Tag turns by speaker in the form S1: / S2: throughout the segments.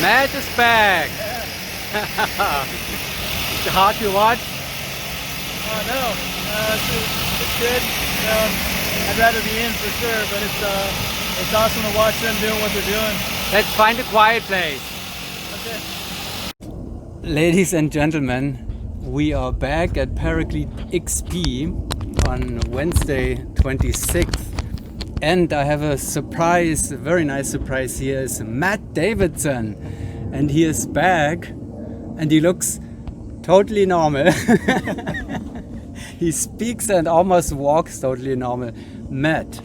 S1: Matt is back. Hard to watch.
S2: No, it's good. I'd rather be in for sure, but it's awesome to watch them doing what they're doing.
S1: Let's find a quiet place.
S2: Okay.
S1: Ladies and gentlemen, we are back at Paraclete XP on Wednesday 26th. And I have a surprise, a very nice surprise. Here is Matt Davidson. And he is back and he looks totally normal. He speaks and almost walks totally normal. Matt,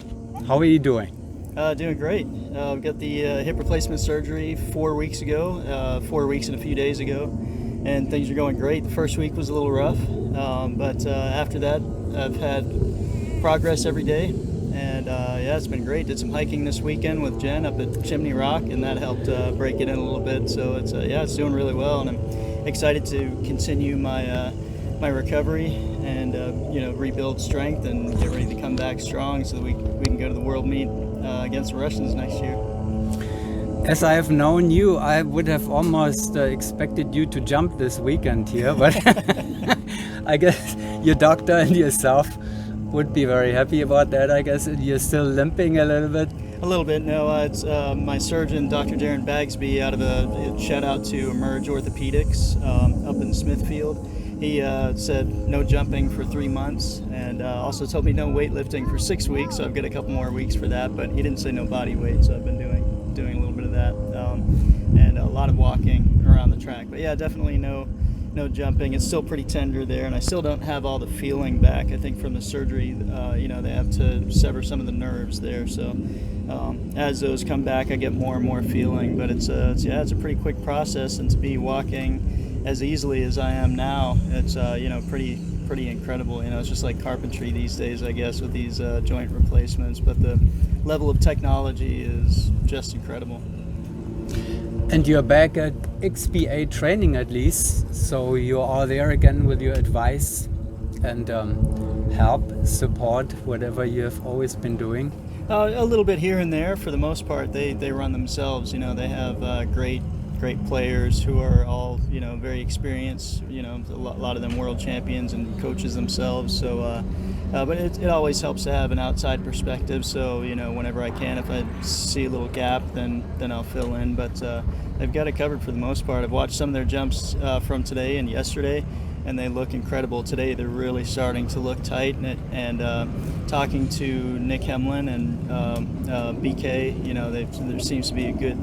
S1: how are you doing?
S2: Doing great. I've got the hip replacement surgery 4 weeks ago, 4 weeks and a few days ago, and things are going great. The first week was a little rough, but after that I've had progress every day, and yeah, it's been great. Did some hiking this weekend with Jen up at Chimney Rock, and that helped break it in a little bit. So it's yeah, it's doing really well, and I'm excited to continue my my recovery and rebuild strength and get ready to come back strong so that we can go to the world meet against the Russians next year.
S1: As I have known you, I would have almost expected you to jump this weekend here, but I guess your doctor and yourself would be very happy about that. I guess you're still limping a little bit.
S2: A little bit, no. It's my surgeon, Dr. Darren Bagsby, out of a shout out to Emerge Orthopedics up in Smithfield. He said no jumping for 3 months, and also told me no weightlifting for 6 weeks. So I've got a couple more weeks for that. But he didn't say no body weight, so I've been doing a little bit of that, and a lot of walking around the track. But yeah, definitely no jumping. It's still pretty tender there, and I still don't have all the feeling back. I think from the surgery, they have to sever some of the nerves there. So as those come back, I get more and more feeling. But it's a pretty quick process, and to be walking as easily as I am now, it's pretty incredible. It's just like carpentry these days, I guess, with these joint replacements. But the level of technology is just incredible.
S1: And you're back at XPA training at least, so you are there again with your advice and help, support, whatever you have always been doing.
S2: A little bit here and there. For the most part, they run themselves. They have great players who are all very experienced. A lot of them world champions and coaches themselves. So, but it always helps to have an outside perspective. So whenever I can, if I see a little gap, then I'll fill in. But they've got it covered for the most part. I've watched some of their jumps from today and yesterday, and they look incredible. Today they're really starting to look tight, and talking to Nick Hemlin and BK, there seems to be a good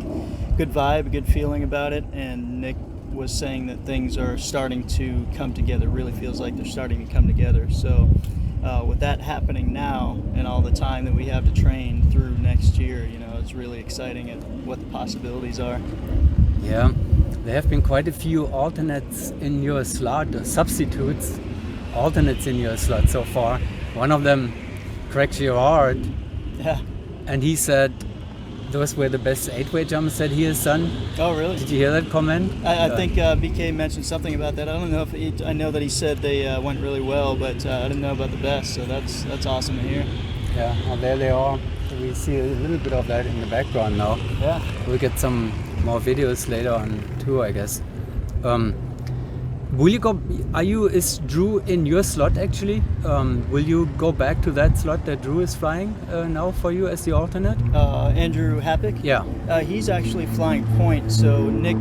S2: vibe, a good feeling about it, and Nick was saying that things are starting to come together. Really feels like they're starting to come together. So with that happening now and all the time that we have to train through next year, it's really exciting at what the possibilities are.
S1: Yeah, there have been quite a few alternates in your slot, alternates in your slot so far. One of them, Craig Girard,
S2: Yeah.
S1: and he said those were the best 8-way jumps that he has done.
S2: Oh, really?
S1: Did you hear that comment?
S2: I think BK mentioned something about that. I don't know if I know that he said they went really well, but I didn't know about the best. So that's awesome to hear.
S1: Yeah, well, there they are. We see a little bit of that in the background now.
S2: Yeah.
S1: We'll get some more videos later on too, I guess. Will you go? Is Drew in your slot actually? Will you go back to that slot that Drew is flying now for you as the alternate?
S2: Andrew Happick?
S1: Yeah.
S2: He's actually flying point. So Nick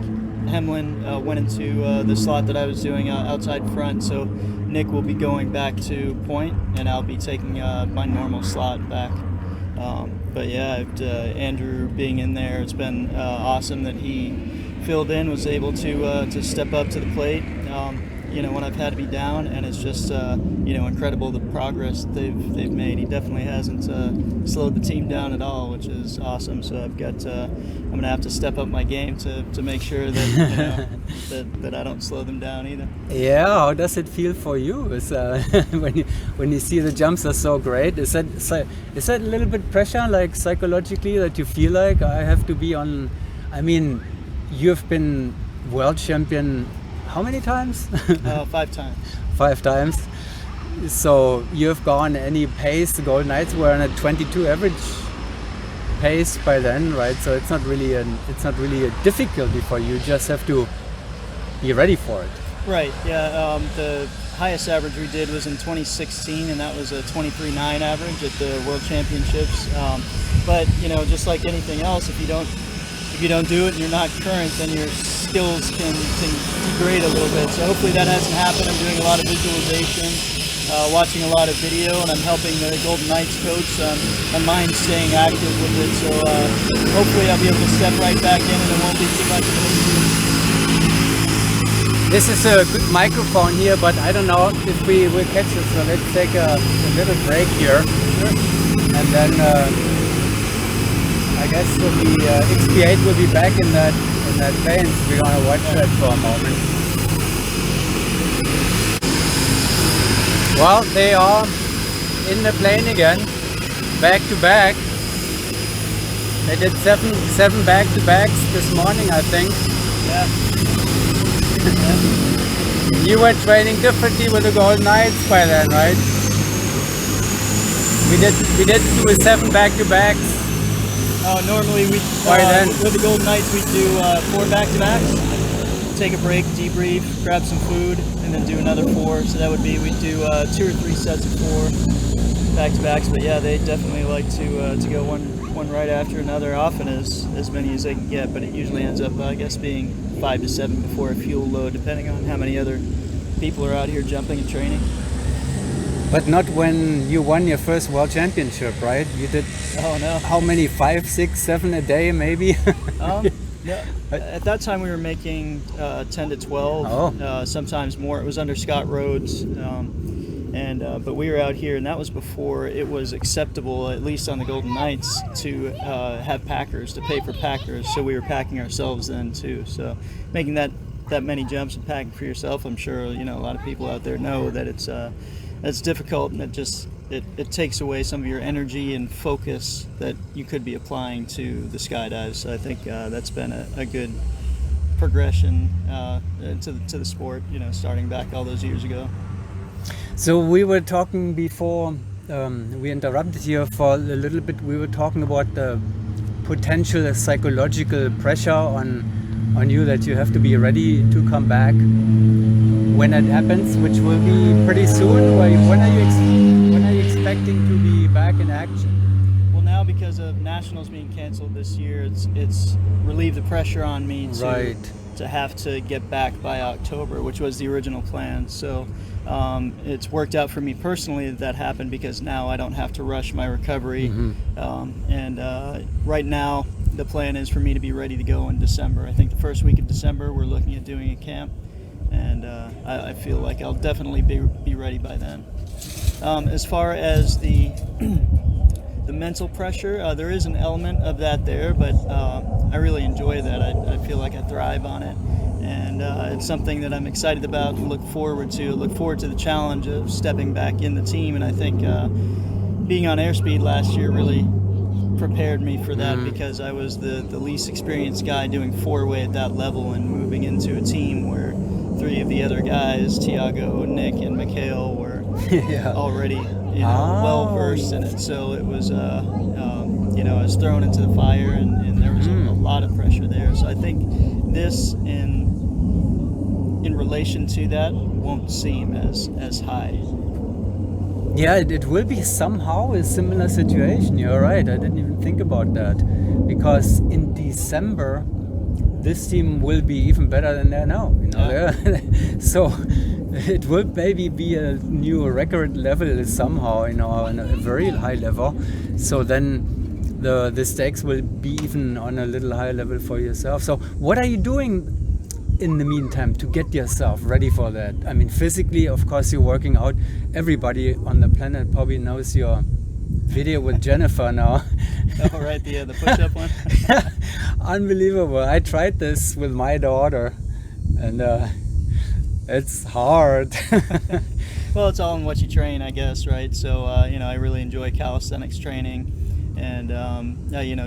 S2: Hemlin went into the slot that I was doing outside front. So Nick will be going back to point, and I'll be taking my normal slot back. But yeah, Andrew being in there, it's been awesome that he filled in, was able to step up to the plate. When I've had to be down, and it's just incredible the progress they've made. He definitely hasn't slowed the team down at all, which is awesome. So I'm gonna have to step up my game to make sure that that I don't slow them down either.
S1: Yeah, how does it feel for you? Is when you see the jumps are so great? Is that a little bit pressure, like psychologically, that you feel like I have to be on? I mean, you've been world champion how many times?
S2: 5 times.
S1: 5 times. So you've gone any pace. The Golden Knights were on a 22 average pace by then, right? So it's not really a difficulty for you. You just have to be ready for it.
S2: Right. Yeah. The highest average we did was in 2016, and that was a 23.9 average at the World Championships. But just like anything else, if you don't do it and you're not current, then your skills can degrade a little bit. So hopefully that hasn't happened. I'm doing a lot of visualization, watching a lot of video, and I'm helping the Golden Knights coach on mine staying active with it. So hopefully I'll be able to step right back in and it won't be too much of an issue.
S1: This is a good microphone here, but I don't know if we will catch it. So let's take a little break here.
S2: Sure.
S1: And then I guess XP8 will be back in that plane. So we're gonna watch that for a moment. Well, they are in the plane again, back to back. They did seven back to backs this morning, I think.
S2: Yeah.
S1: You were training differently with the Golden Knights by then, right? We did do 7 back to backs.
S2: Normally we with the Golden Knights we do 4 back-to-backs, take a break, debrief, grab some food, and then do another 4. So that would be we'd do 2 or 3 sets of 4 back-to-backs. But yeah, they definitely like to go one right after another, often as many as they can get. But it usually ends up I guess being 5 to 7 before a fuel load, depending on how many other people are out here jumping and training.
S1: But not when you won your first World Championship, right? You did.
S2: Oh no!
S1: How many? 5, 6, 7 a day, maybe?
S2: Yeah. At that time, we were making 10 to 12. Sometimes more. It was under Scott Rhodes, but we were out here, and that was before it was acceptable, at least on the Golden Knights, to have packers, to pay for packers. So we were packing ourselves then too. So making that many jumps and packing for yourself, I'm sure a lot of people out there know that it's difficult, and it takes away some of your energy and focus that you could be applying to the skydives. So I think that's been a good progression to the sport, starting back all those years ago.
S1: So we were talking before we interrupted here for a little bit. We were talking about the potential psychological pressure on you, that you have to be ready to come back when it happens, which will be pretty soon. When are you expecting to be back in action?
S2: Well, now because of nationals being canceled this year, it's relieved the pressure on me to have to get back by October, which was the original plan. So it's worked out for me personally that happened, because now I don't have to rush my recovery. Right now the plan is for me to be ready to go in December. I think the first week of December we're looking at doing a camp, and I feel like I'll definitely be ready by then. As far as the mental pressure, there is an element of that there, but I really enjoy that. I feel like I thrive on it, and it's something that I'm excited about and look forward to. Look forward to the challenge of stepping back in the team, and I think being on airspeed last year really prepared me for that, because I was the least experienced guy doing 4-way at that level, and moving into a team where 3 of the other guys, Tiago, Nick, and Mikhail, were already well versed in it. So it was I was thrown into the fire, and there was a lot of pressure there. So I think this in relation to that won't seem as high.
S1: Yeah, it will be somehow a similar situation. You're right. I didn't even think about that, because in December this team will be even better than they're now. So it will maybe be a new record level somehow, on a very high level. So then the stakes will be even on a little higher level for yourself. So what are you doing in the meantime to get yourself ready for that? I mean, physically, of course, you're working out. Everybody on the planet probably knows your video with Jennifer now.
S2: Oh, right, the push-up one.
S1: Unbelievable. I tried this with my daughter, and it's hard.
S2: Well, it's all in what you train, I guess, right? So, I really enjoy calisthenics training, and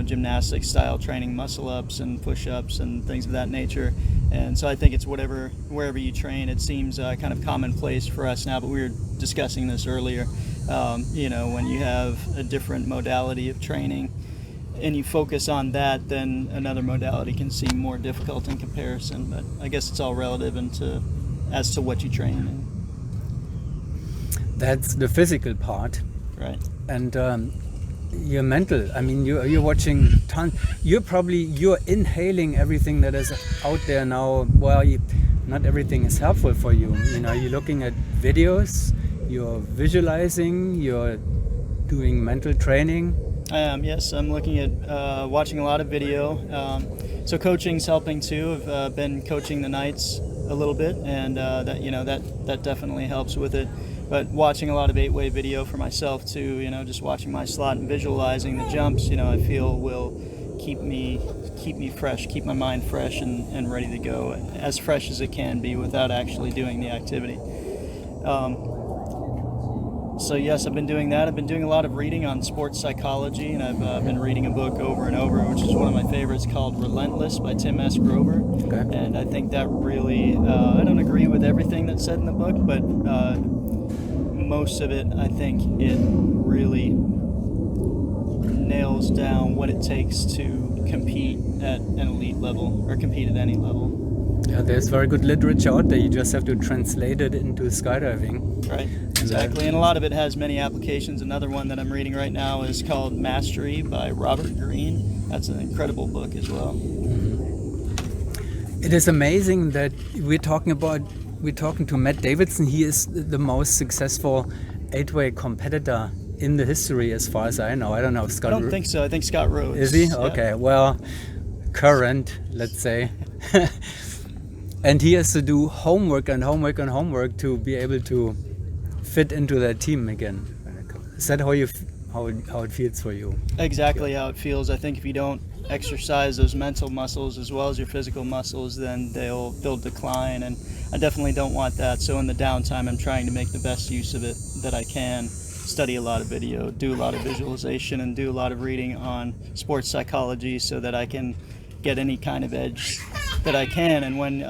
S2: gymnastics style training, muscle ups and push-ups and things of that nature. And so I think it's wherever you train. It seems kind of commonplace for us now, but we were discussing this earlier. When you have a different modality of training, and you focus on that, then another modality can seem more difficult in comparison. But I guess it's all relative as to what you train in.
S1: That's the physical part.
S2: Right.
S1: And your mental, I mean, you're watching you're inhaling everything that is out there now. Well, not everything is helpful for you. You know, you're looking at videos, you're visualizing, you're doing mental training.
S2: I am, yes. I'm looking at watching a lot of video. So coaching's helping too. I've been coaching the nights a little bit, and that definitely helps with it. But watching a lot of 8-way video for myself too, just watching my slot and visualizing the jumps, I feel will keep me fresh, keep my mind fresh and ready to go, as fresh as it can be without actually doing the activity. So yes, I've been doing that. I've been doing a lot of reading on sports psychology, and I've been reading a book over and over, which is one of my favorites, called Relentless by Tim S. Grover.
S1: Okay.
S2: And I think that really, I don't agree with everything that's said in the book, but most of it, I think it really nails down what it takes to compete at an elite level, or compete at any level.
S1: Yeah, there's very good literature out there. You just have to translate it into skydiving.
S2: Right, exactly. And a lot of it has many applications. Another one that I'm reading right now is called Mastery by Robert Greene. That's an incredible book as well.
S1: It is amazing that we're talking to Matt Davidson. He is the most successful 8-way competitor in the history, as far as I know. I don't know if Scott.
S2: I don't think so. I think Scott Rhodes.
S1: Is he?
S2: Yeah.
S1: Okay. Well, current, let's say. And he has to do homework to be able to fit into that team again. Is that how it feels for you?
S2: Exactly how it feels. I think if you don't exercise those mental muscles as well as your physical muscles, then they'll decline, and I definitely don't want that. So in the downtime, I'm trying to make the best use of it that I can. Study a lot of video, do a lot of visualization, and do a lot of reading on sports psychology so that I can get any kind of edge that I can. And when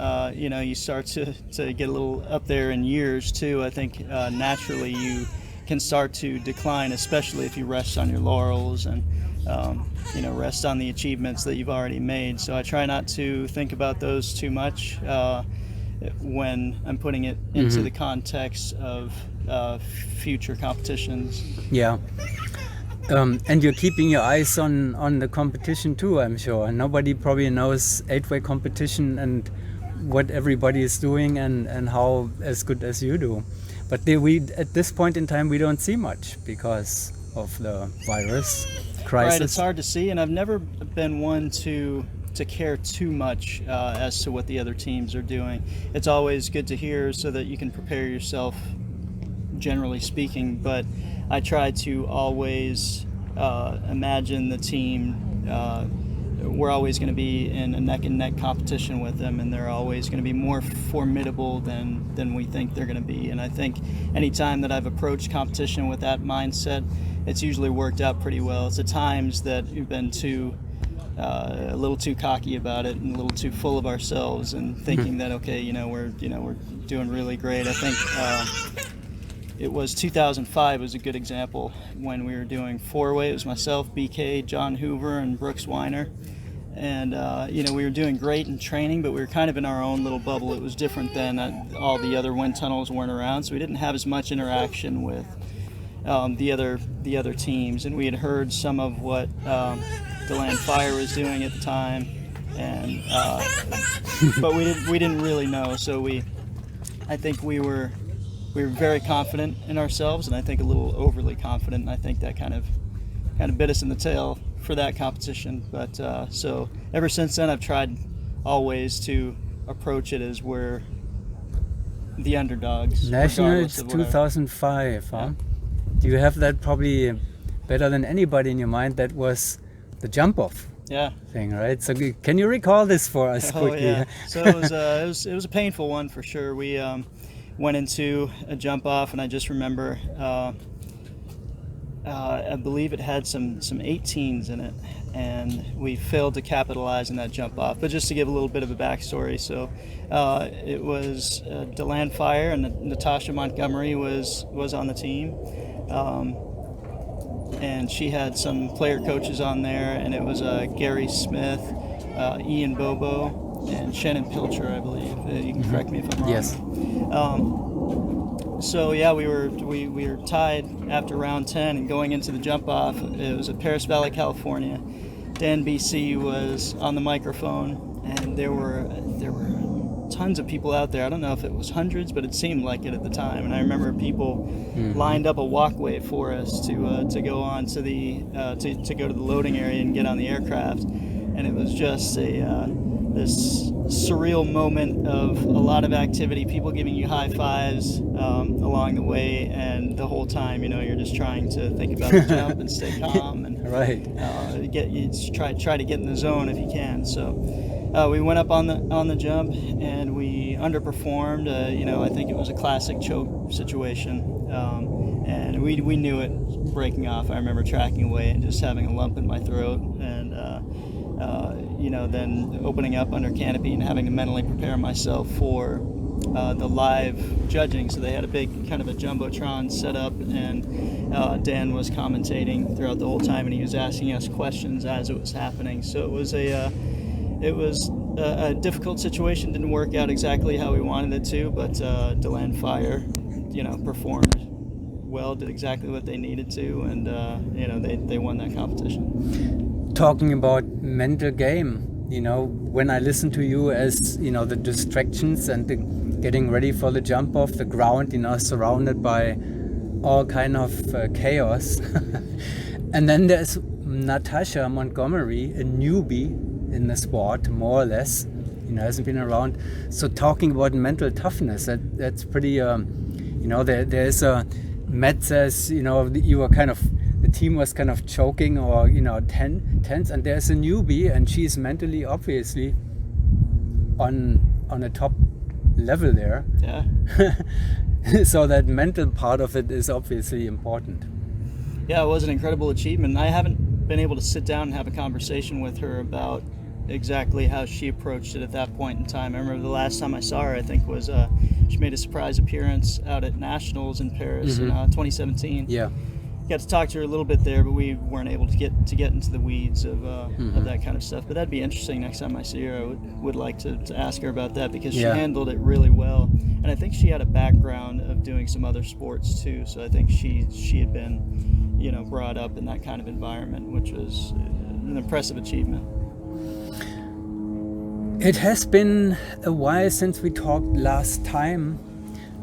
S2: you start to get a little up there in years too, I think naturally you can start to decline, especially if you rest on your laurels and rest on the achievements that you've already made. So I try not to think about those too much when I'm putting it into the context of future competitions.
S1: Yeah. And you're keeping your eyes on the competition too, I'm sure. Nobody probably knows 8-way competition and what everybody is doing and how as good as you do. But at this point in time, we don't see much because of the virus crisis.
S2: Right, it's hard to see, and I've never been one to care too much as to what the other teams are doing. It's always good to hear so that you can prepare yourself, generally speaking, but I try to always imagine the team, we're always going to be in a neck-and-neck competition with them, and they're always going to be more formidable than we think they're going to be. And I think anytime that I've approached competition with that mindset, it's usually worked out pretty well. It's at times that we've been a little too cocky about it and a little too full of ourselves and thinking that, okay, we're doing really great. I think it was 2005 was a good example when we were doing 4-way. It was myself, BK, John Hoover, and Brooks Weiner. And, we were doing great in training, but we were kind of in our own little bubble. It was different than all the other wind tunnels weren't around, so we didn't have as much interaction with the other teams. And we had heard some of what DeLand Fire was doing at the time, and but we didn't really know. So I think we were very confident in ourselves, and I think a little overly confident, and I think that kind of bit us in the tail for that competition. But so ever since then, I've tried always to approach it as we're the underdogs.
S1: Nationals 2005, huh? Do you have that probably better than anybody in your mind? That was the jump off thing, right? So can you recall this for us quickly?
S2: Yeah. So it was a painful one for sure. We went into a jump off, and I just remember I believe it had some 18s in it, and we failed to capitalize on that jump off. But just to give a little bit of a backstory, so it was DeLand Fire and Natasha Montgomery was on the team. and she had some player coaches on there, and it was Gary Smith, Ian Bobo, and Shannon Pilcher, I believe. You can correct me if I'm wrong.
S1: Yes.
S2: So yeah, we were tied after round 10 and going into the jump off. It was at Paris Valley, California. Dan BC was on the microphone, and there were tons of people out there. I don't know if it was hundreds, but it seemed like it at the time. And I remember people lined up a walkway for us to go on to the to go to the loading area and get on the aircraft. And it was just this surreal moment of a lot of activity, people giving you high fives along the way, and the whole time, you're just trying to think about the jump and stay calm and
S1: Right.
S2: Try to get in the zone if you can. So we went up on the jump and we underperformed. I think it was a classic choke situation, and we knew it breaking off. I remember tracking away and just having a lump in my throat, and then opening up under canopy and having to mentally prepare myself for the live judging. So they had a big kind of a jumbotron set up, and Dan was commentating throughout the whole time, and he was asking us questions as it was happening. So it was a difficult situation. Didn't work out exactly how we wanted it to, but DeLand Fire, performed well, did exactly what they needed to, and they won that competition.
S1: Talking about mental game, when I listen to you as the distractions and the getting ready for the jump off the ground, surrounded by all kind of chaos, and then there's Natasha Montgomery, a newbie in the sport, more or less, hasn't been around. So talking about mental toughness, that's pretty, there's a Matt says, you were kind of, the team was kind of choking or, tense, and there's a newbie and she's mentally obviously on a top level there.
S2: Yeah.
S1: So that mental part of it is obviously important.
S2: Yeah, it was an incredible achievement. I haven't been able to sit down and have a conversation with her about exactly how she approached it at that point in time. I remember the last time I saw her, I think, was she made a surprise appearance out at Nationals in Paris in 2017.
S1: Yeah.
S2: Got to talk to her a little bit there, but we weren't able to get into the weeds of that kind of stuff. But that'd be interesting next time I see her. I would like to ask her about that, because she handled it really well. And I think she had a background of doing some other sports too. So I think she had been, brought up in that kind of environment, which was an impressive achievement.
S1: It has been a while since we talked last time.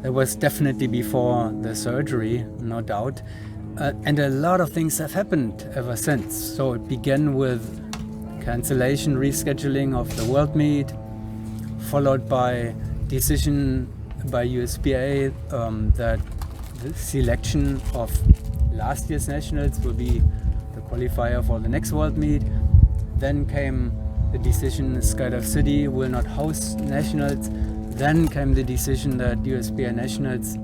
S1: It was definitely before the surgery, no doubt. And a lot of things have happened ever since. So it began with cancellation, rescheduling of the World Meet, followed by decision by USPA that the selection of last year's nationals will be the qualifier for the next World Meet. Then came the decision Skydive City will not host nationals. Then came the decision that USPA nationals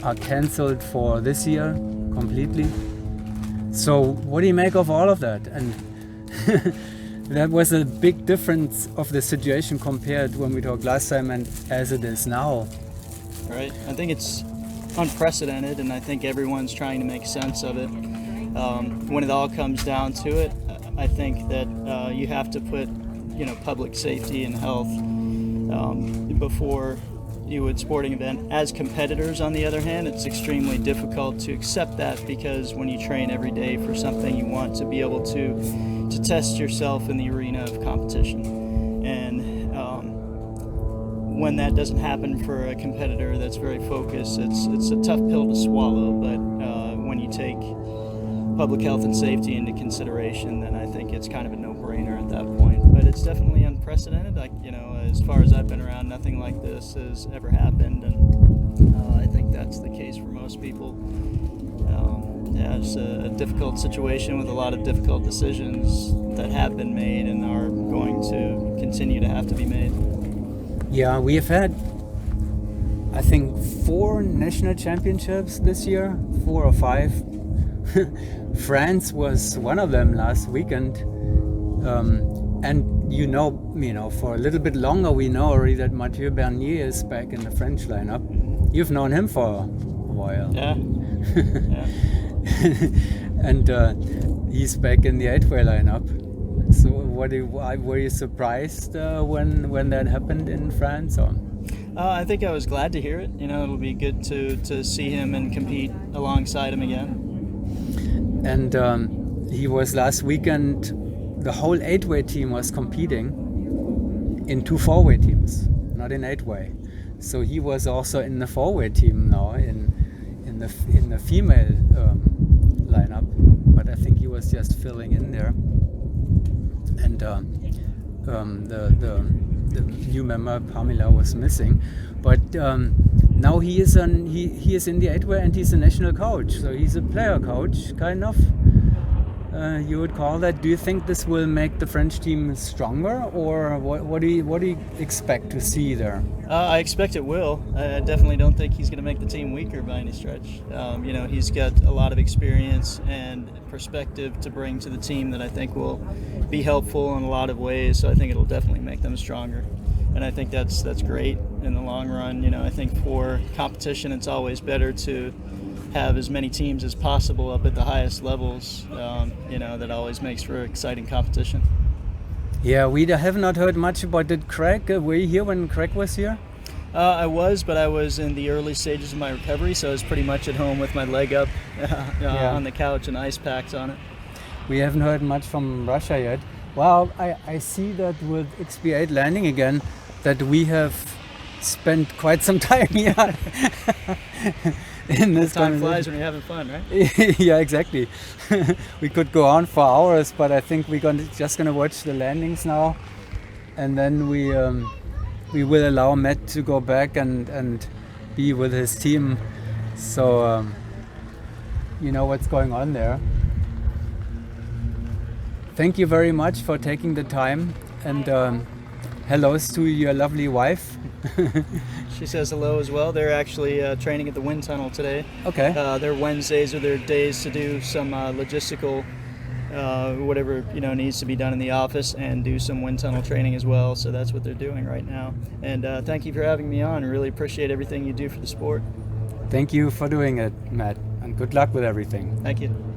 S1: are cancelled for this year completely. So what do you make of all of that? And that was a big difference of the situation compared when we talked last time and as it is now.
S2: Right. I think it's unprecedented, and I think everyone's trying to make sense of it. When it all comes down to it, I think that you have to put, public safety and health before you would sporting event. As competitors, on the other hand, it's extremely difficult to accept that, because when you train every day for something, you want to be able to test yourself in the arena of competition. And when that doesn't happen for a competitor that's very focused, it's a tough pill to swallow. But when you take public health and safety into consideration, then I think it's kind of a no-brainer at that point. But it's definitely unprecedented. As far as I've been around, nothing like this has ever happened, and I think that's the case for most people. It's a difficult situation with a lot of difficult decisions that have been made and are going to continue to have to be made.
S1: Yeah, we have had, I think, 4 national championships this year, 4 or 5. France was one of them last weekend, and for a little bit longer we know already that Mathieu Bernier is back in the French lineup. You've known him for a while.
S2: Yeah.
S1: and he's back in the 8-way lineup. So were you surprised when that happened in France? Or?
S2: I think I was glad to hear it. It'll be good to see him and compete alongside him again.
S1: And he was last weekend, the whole 8-way team was competing in 2 4-way teams, not in 8-way. So he was also in the 4-way team now in the female lineup, but I think he was just filling in there. And the new member Pamela was missing, but now he is in the 8-way and he's a national coach, so he's a player coach, kind of. You would call that. Do you think this will make the French team stronger, or what do you expect to see there?
S2: I expect it will. I definitely don't think he's going to make the team weaker by any stretch. He's got a lot of experience and perspective to bring to the team that I think will be helpful in a lot of ways. So I think it'll definitely make them stronger, and I think that's great in the long run. I think for competition, it's always better to have as many teams as possible up at the highest levels. That always makes for exciting competition.
S1: Yeah, we have not heard much about it. Craig, were you here when Craig was here?
S2: I was, but I was in the early stages of my recovery, so I was pretty much at home with my leg up on the couch and ice packs on it.
S1: We haven't heard much from Russia yet. Well, I see that with XP8 landing again, that we have spent quite some time here. In this
S2: time flies when you're having fun, right?
S1: Yeah, exactly. We could go on for hours, but I think we're just gonna watch the landings now, and then we will allow Matt to go back and be with his team. So you know what's going on there. Thank you very much for taking the time, and hellos to your lovely wife.
S2: She says hello as well. They're actually training at the wind tunnel today.
S1: Okay.
S2: Their Wednesdays are their days to do some logistical, whatever needs to be done in the office, and do some wind tunnel training as well. So that's what they're doing right now. And thank you for having me on. I really appreciate everything you do for the sport.
S1: Thank you for doing it, Matt, and good luck with everything.
S2: Thank you.